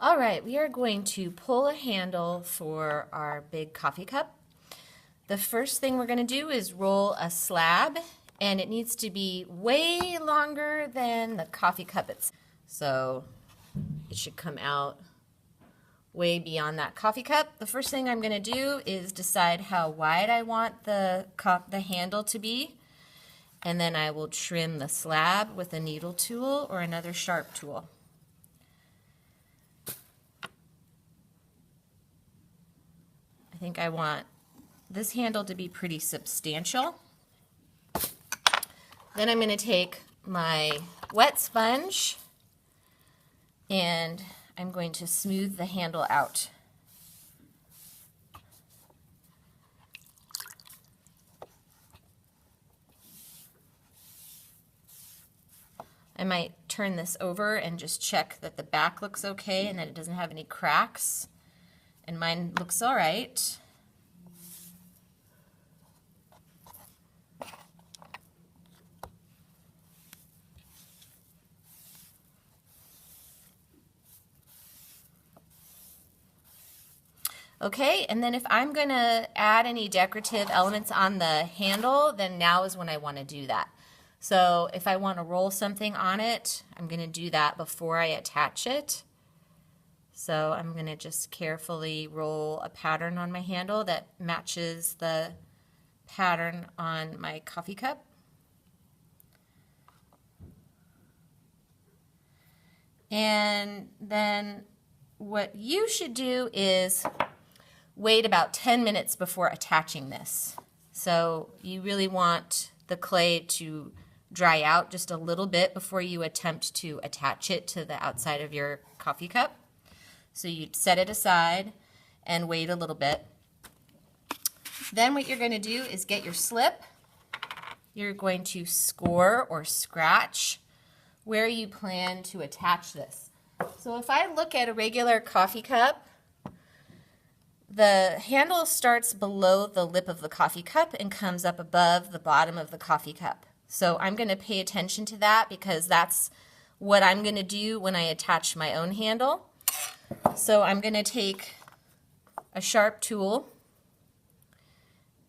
All right, we are going to pull a handle for our big coffee cup. The first thing we're going to do is roll a slab, and it needs to be way longer than the coffee cup itself. So it should come out way beyond that coffee cup. The first thing I'm going to do is decide how wide I want the handle to be, and then I will trim the slab with a needle tool or another sharp tool. I think I want this handle to be pretty substantial. Then I'm going to take my wet sponge and I'm going to smooth the handle out. I might turn this over and just check that the back looks okay and that it doesn't have any cracks. And mine looks all right. Okay, and then if I'm going to add any decorative elements on the handle, then now is when I want to do that. So if I want to roll something on it, I'm going to do that before I attach it. So I'm going to just carefully roll a pattern on my handle that matches the pattern on my coffee cup. And then what you should do is wait about 10 minutes before attaching this. So you really want the clay to dry out just a little bit before you attempt to attach it to the outside of your coffee cup. So you'd set it aside and wait a little bit. Then what you're going to do is get your slip. You're going to score or scratch where you plan to attach this. So if I look at a regular coffee cup, the handle starts below the lip of the coffee cup and comes up above the bottom of the coffee cup. So I'm going to pay attention to that because that's what I'm going to do when I attach my own handle. So I'm going to take a sharp tool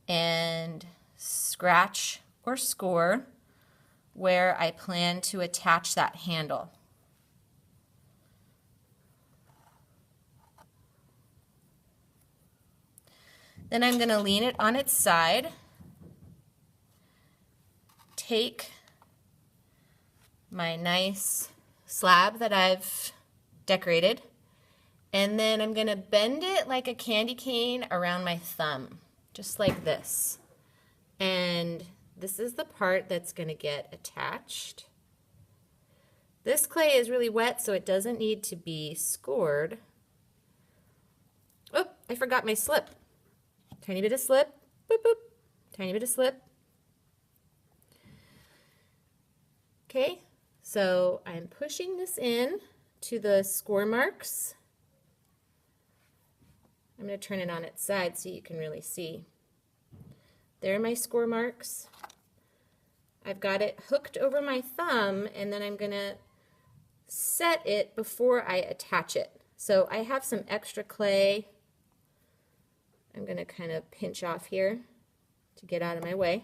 and scratch or score where I plan to attach that handle. Then I'm going to lean it on its side, take my nice slab that I've decorated, and then I'm going to bend it like a candy cane around my thumb, just like this. And this is the part that's going to get attached. This clay is really wet, so it doesn't need to be scored. Oh, I forgot my slip. Tiny bit of slip, boop, boop, tiny bit of slip. Okay, so I'm pushing this in to the score marks. I'm going to turn it on its side so you can really see. There are my score marks. I've got it hooked over my thumb, and then I'm going to set it before I attach it. So I have some extra clay. I'm going to kind of pinch off here to get out of my way.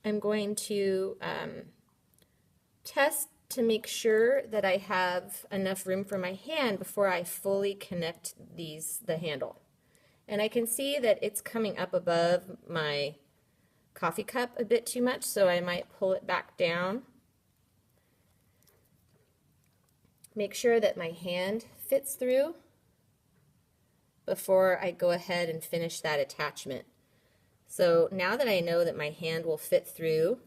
I'm going to test to make sure that I have enough room for my hand before I fully connect the handle. And I can see that it's coming up above my coffee cup a bit too much, so I might pull it back down. Make sure that my hand fits through before I go ahead and finish that attachment. So now that I know that my hand will fit through,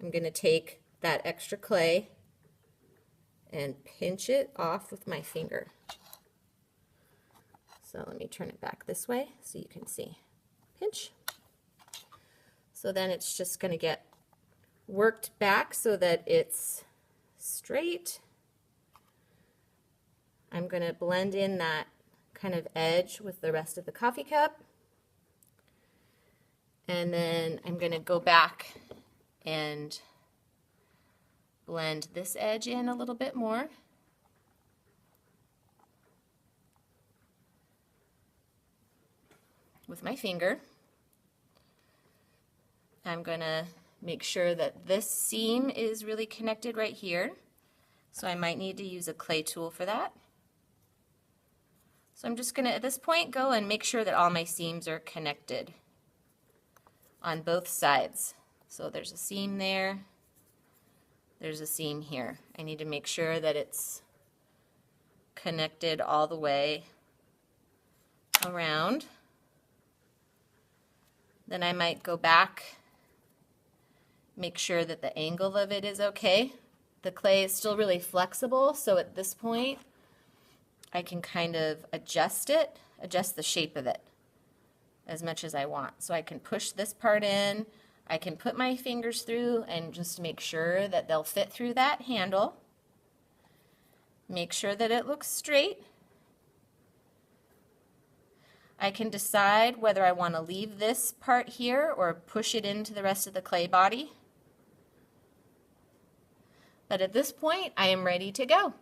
I'm going to take that extra clay and pinch it off with my finger. So let me turn it back this way so you can see. Pinch. So then it's just going to get worked back so that it's straight. I'm going to blend in that kind of edge with the rest of the coffee cup. And then I'm going to go back and blend this edge in a little bit more. with my finger. I'm going to make sure that this seam is really connected right here. So I might need to use a clay tool for that. So I'm just going to, at this point, go and make sure that all my seams are connected on both sides. So there's a seam there, there's a seam here. I need to make sure that it's connected all the way around. Then I might go back, make sure that the angle of it is okay. The clay is still really flexible, so at this point I can kind of adjust the shape of it as much as I want. So I can push this part in, I can put my fingers through and just make sure that they'll fit through that handle. Make sure that it looks straight. I can decide whether I want to leave this part here or push it into the rest of the clay body. But at this point, I am ready to go.